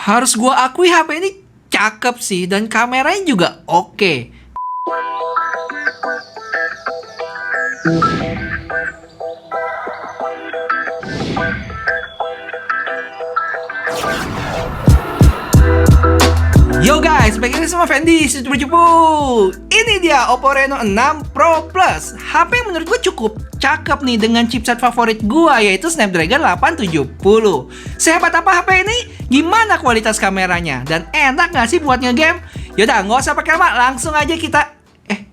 Harus gua akui HP ini cakep sih dan kameranya juga oke. Yo guys, balik lagi sama Fendi, cupu. Ini dia Oppo Reno 6 Pro Plus. HP yang menurut gue cukup cakep nih dengan chipset favorit gue, yaitu Snapdragon 870. Sehebat apa HP ini? Gimana kualitas kameranya? Dan enak gak sih buat ngegame? Yaudah, nggak usah pakai lama, langsung aja kita...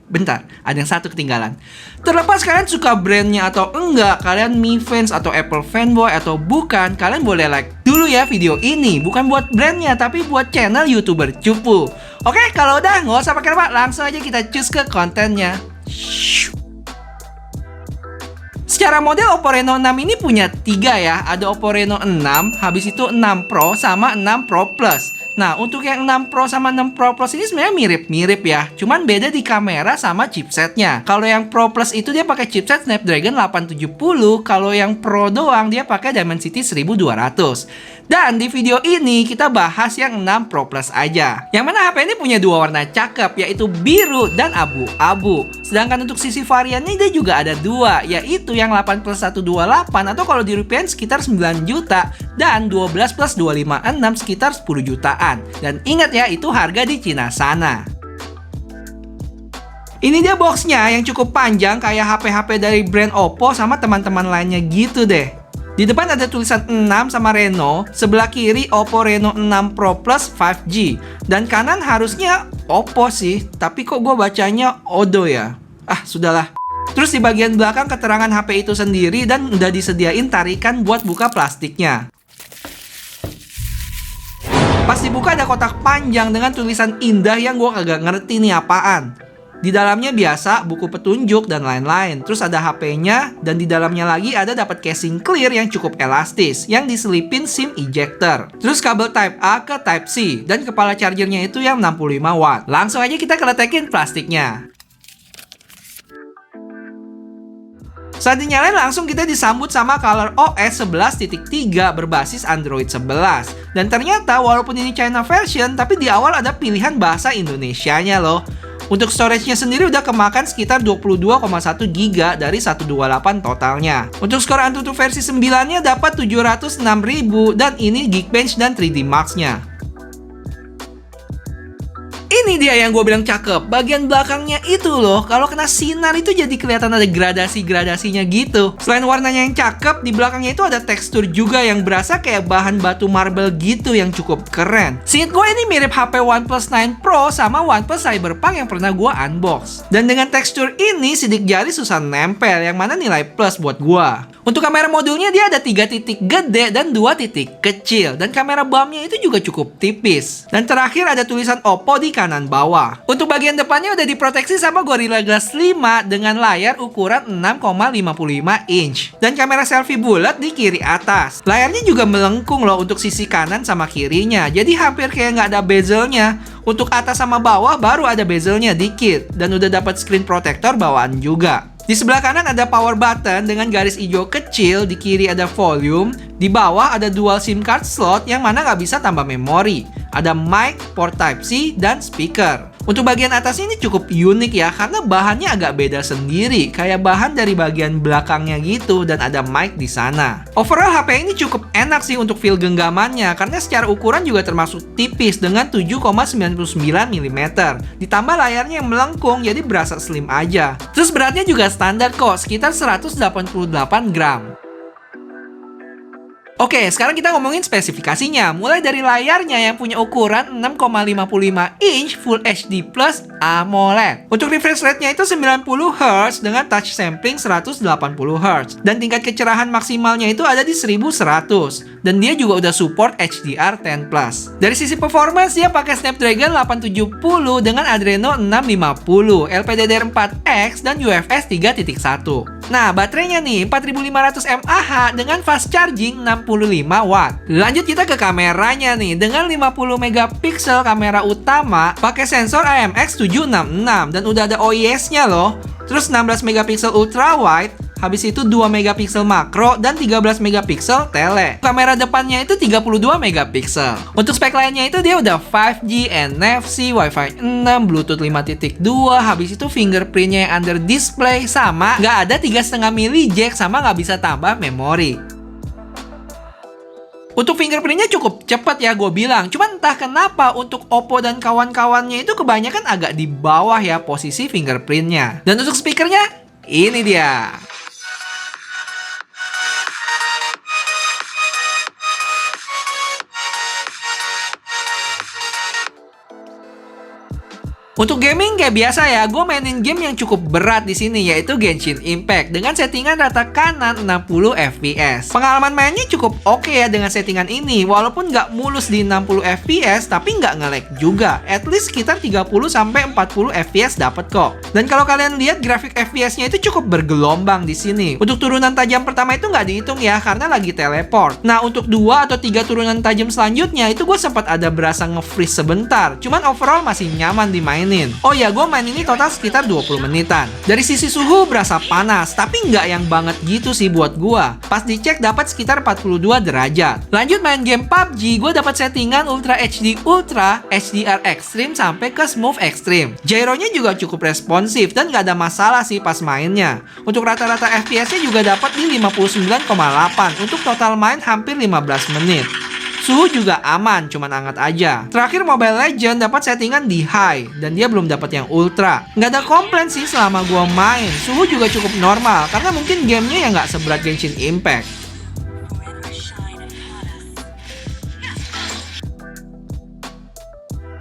bentar, ada yang satu ketinggalan. Terlepas kalian suka brandnya atau enggak, kalian Mi fans atau Apple fanboy atau bukan, kalian boleh like dulu ya video ini. Bukan buat brandnya, tapi buat channel YouTuber cupu. Oke, kalau udah nggak usah pakai lama, langsung aja kita cus ke kontennya. Secara model Oppo Reno 6 ini punya 3 ya. Ada Oppo Reno 6, habis itu 6 Pro sama 6 Pro Plus. Nah, untuk yang 6 Pro sama 6 Pro Plus ini sebenarnya mirip-mirip ya. Cuman beda di kamera sama chipsetnya. Kalau yang Pro Plus itu dia pakai chipset Snapdragon 870. Kalau yang Pro doang dia pakai Dimensity 1200. Dan di video ini kita bahas yang 6 Pro Plus aja. Yang mana HP ini punya dua warna cakep, yaitu biru dan abu-abu. Sedangkan untuk sisi variannya dia juga ada dua, yaitu yang 8 plus 128 atau kalau dirupiahin sekitar 9 juta. Dan 12 plus 256 sekitar 10 jutaan. Dan ingat ya, itu harga di Cina sana. Ini dia boxnya yang cukup panjang kayak HP-HP dari brand Oppo sama teman-teman lainnya gitu deh. Di depan ada tulisan 6 sama Reno, sebelah kiri Oppo Reno 6 Pro Plus 5G. Dan kanan harusnya Oppo sih, tapi kok gue bacanya Odo ya? Sudahlah. Terus di bagian belakang keterangan HP itu sendiri dan udah disediain tarikan buat buka plastiknya. Pas dibuka ada kotak panjang dengan tulisan indah yang gue kagak ngerti nih apaan. Di dalamnya biasa buku petunjuk dan lain-lain. Terus ada HP-nya dan di dalamnya lagi ada dapat casing clear yang cukup elastis yang diselipin SIM ejector. Terus kabel Type A ke Type C dan kepala chargernya itu yang 65 watt. Langsung aja kita keletekin plastiknya. Saat dinyalain langsung kita disambut sama ColorOS 11.3 berbasis Android 11. Dan ternyata walaupun ini China version, tapi di awal ada pilihan bahasa Indonesianya loh. Untuk storage-nya sendiri udah kemakan sekitar 22,1 GB dari 128 totalnya. Untuk skor Antutu versi 9-nya dapat 706.000 dan ini Geekbench dan 3D Max-nya. Ini dia yang gue bilang cakep, bagian belakangnya itu loh, kalau kena sinar itu jadi kelihatan ada gradasi-gradasinya gitu. Selain warnanya yang cakep, di belakangnya itu ada tekstur juga yang berasa kayak bahan batu marble gitu yang cukup keren. Seinget gue ini mirip HP OnePlus 9 Pro sama OnePlus Cyberpunk yang pernah gue unbox. Dan dengan tekstur ini sidik jari susah nempel, yang mana nilai plus buat gue. Untuk kamera modulnya dia ada 3 titik gede dan 2 titik kecil. Dan kamera bumpnya itu juga cukup tipis. Dan terakhir ada tulisan Oppo di kanan bawah. Untuk bagian depannya udah diproteksi sama Gorilla Glass 5 dengan layar ukuran 6,55 inch. Dan kamera selfie bulat di kiri atas. Layarnya juga melengkung loh untuk sisi kanan sama kirinya. Jadi hampir kayak nggak ada bezelnya. Untuk atas sama bawah baru ada bezelnya dikit. Dan udah dapat screen protector bawaan juga. Di sebelah kanan ada power button dengan garis hijau kecil, di kiri ada volume, di bawah ada dual SIM card slot yang mana nggak bisa tambah memori. Ada mic, port Type-C, dan speaker. Untuk bagian atas ini cukup unik ya, karena bahannya agak beda sendiri, kayak bahan dari bagian belakangnya gitu, dan ada mic di sana. Overall HP ini cukup enak sih untuk feel genggamannya, karena secara ukuran juga termasuk tipis dengan 7,99 mm. Ditambah layarnya yang melengkung, jadi berasa slim aja. Terus beratnya juga standar kok, sekitar 188 gram. Oke, sekarang kita ngomongin spesifikasinya. Mulai dari layarnya yang punya ukuran 6,55 inch Full HD Plus AMOLED. Untuk refresh rate-nya itu 90 Hz dengan touch sampling 180 Hz. Dan tingkat kecerahan maksimalnya itu ada di 1100. Dan dia juga udah support HDR10+. Dari sisi performance, dia pakai Snapdragon 870 dengan Adreno 650, LPDDR4X, dan UFS 3.1. Nah, baterainya nih 4500 mAh dengan fast charging 65 watt. Lanjut kita ke kameranya nih. Dengan 50 megapiksel kamera utama pakai sensor IMX766 dan udah ada OIS-nya loh. Terus 16 megapiksel ultra wide, Habis itu 2 megapiksel makro dan 13 megapiksel tele. Kamera depannya itu 32 megapiksel. Untuk spek lainnya itu dia udah 5G, NFC, Wi-Fi 6, Bluetooth 5.2, habis itu fingerprintnya yang under display, sama nggak ada 3,5 mili jack, sama nggak bisa tambah memori. Untuk fingerprintnya cukup cepat ya gue bilang. Cuman entah kenapa untuk Oppo dan kawan-kawannya itu kebanyakan agak di bawah ya posisi fingerprintnya. Dan untuk speakernya, ini dia. Untuk gaming kayak biasa ya, gue mainin game yang cukup berat di sini yaitu Genshin Impact dengan settingan rata kanan 60 fps. Pengalaman mainnya cukup oke ya dengan settingan ini, walaupun nggak mulus di 60 fps tapi nggak nge-lag juga. At least sekitar 30-40 fps dapat kok. Dan kalau kalian lihat grafik fps-nya itu cukup bergelombang di sini. Untuk turunan tajam pertama itu nggak dihitung ya karena lagi teleport. Nah untuk 2 atau 3 turunan tajam selanjutnya itu gue sempat ada berasa nge-freeze sebentar. Cuman overall masih nyaman dimain. Oh ya, gue main ini total sekitar 20 menitan. Dari sisi suhu berasa panas, tapi nggak yang banget gitu sih buat gue. Pas dicek dapat sekitar 42 derajat. Lanjut main game PUBG, gue dapat settingan Ultra HD Ultra, HDR Extreme sampai ke Smooth Extreme. Gyronya juga cukup responsif dan nggak ada masalah sih pas mainnya. Untuk rata-rata FPS-nya juga dapat di 59,8 untuk total main hampir 15 menit. Suhu juga aman, cuman hangat aja. Terakhir Mobile Legends dapat settingan di high, dan dia belum dapat yang ultra. Nggak ada komplain sih selama gua main. Suhu juga cukup normal, karena mungkin gamenya yang nggak seberat Genshin Impact.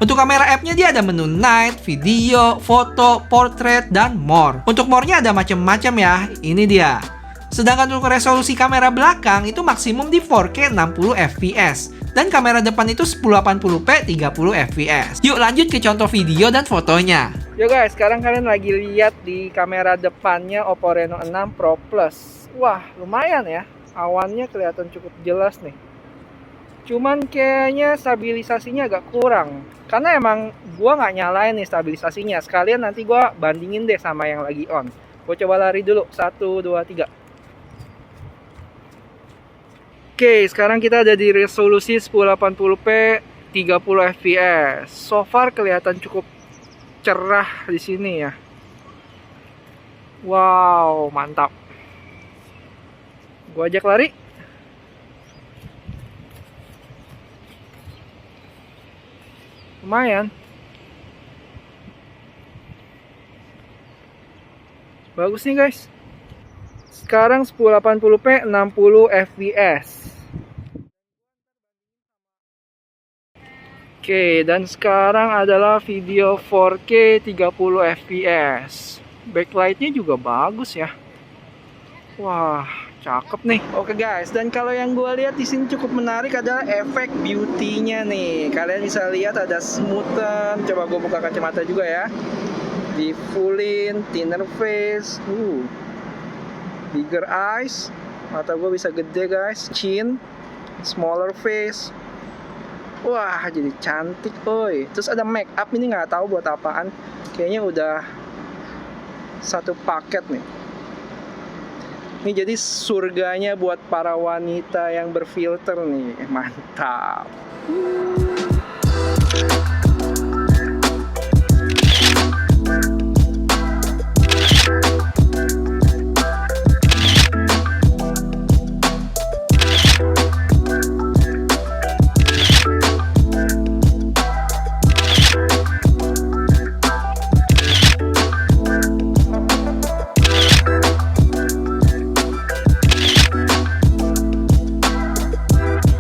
Untuk kamera app-nya dia ada menu night, video, foto, portrait, dan more. Untuk more-nya ada macam-macam ya. Ini dia. Sedangkan untuk resolusi kamera belakang itu maksimum di 4K 60 fps. Dan kamera depan itu 1080p 30 fps. Yuk lanjut ke contoh video dan fotonya. Yo guys, sekarang kalian lagi lihat di kamera depannya Oppo Reno 6 Pro Plus. Wah, lumayan ya. Awannya kelihatan cukup jelas nih. Cuman kayaknya stabilisasinya agak kurang. Karena emang gua nggak nyalain nih stabilisasinya. Sekalian nanti gua bandingin deh sama yang lagi on. Gua coba lari dulu. 1, 2, 3. Oke, sekarang kita ada di resolusi 1080p 30 fps. So far kelihatan cukup cerah di sini ya. Wow, mantap. Gua ajak lari. Lumayan. Bagus nih guys. Sekarang 1080p 60 fps. Oke, dan sekarang adalah video 4K 30 fps. Backlightnya juga bagus ya. Wah, cakep nih. Oke guys, dan kalau yang gue lihat di sini cukup menarik adalah efek beauty-nya nih. Kalian bisa lihat ada smoothen. Coba gue buka kacamata juga ya. Di fullin, thinner face, bigger eyes. Mata gue bisa gede guys. Chin, smaller face. Wah, jadi cantik, oi. Terus ada make up, ini nggak tahu buat apaan. Kayaknya udah satu paket nih. Ini jadi surganya buat para wanita yang berfilter nih. Mantap.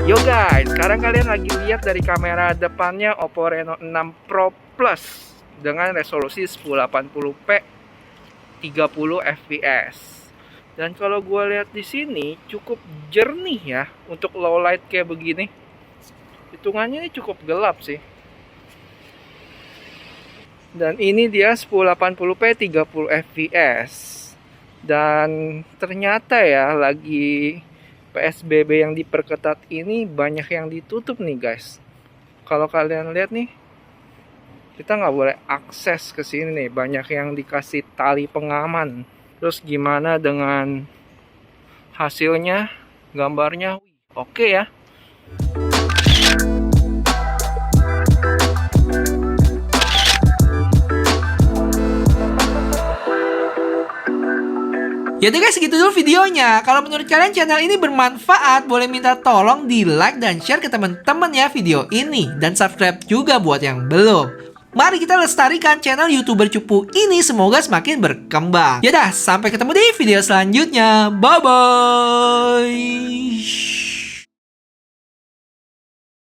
Yo guys, sekarang kalian lagi lihat dari kamera depannya Oppo Reno 6 Pro Plus dengan resolusi 1080p 30 fps. Dan kalau gue lihat di sini cukup jernih ya untuk low light kayak begini. Hitungannya ini cukup gelap sih. Dan ini dia 1080p 30 fps. Dan ternyata ya lagi PSBB yang diperketat ini banyak yang ditutup nih guys. Kalau kalian lihat nih, kita nggak boleh akses ke sini nih. Banyak yang dikasih tali pengaman. Terus gimana dengan hasilnya, gambarnya oke ya. Ya udah guys, segitu dulu videonya. Kalau menurut kalian channel ini bermanfaat, boleh minta tolong di like dan share ke teman-teman ya video ini. Dan subscribe juga buat yang belum. Mari kita lestarikan channel YouTuber Cupu ini, semoga semakin berkembang. Yaudah, sampai ketemu di video selanjutnya. Bye-bye.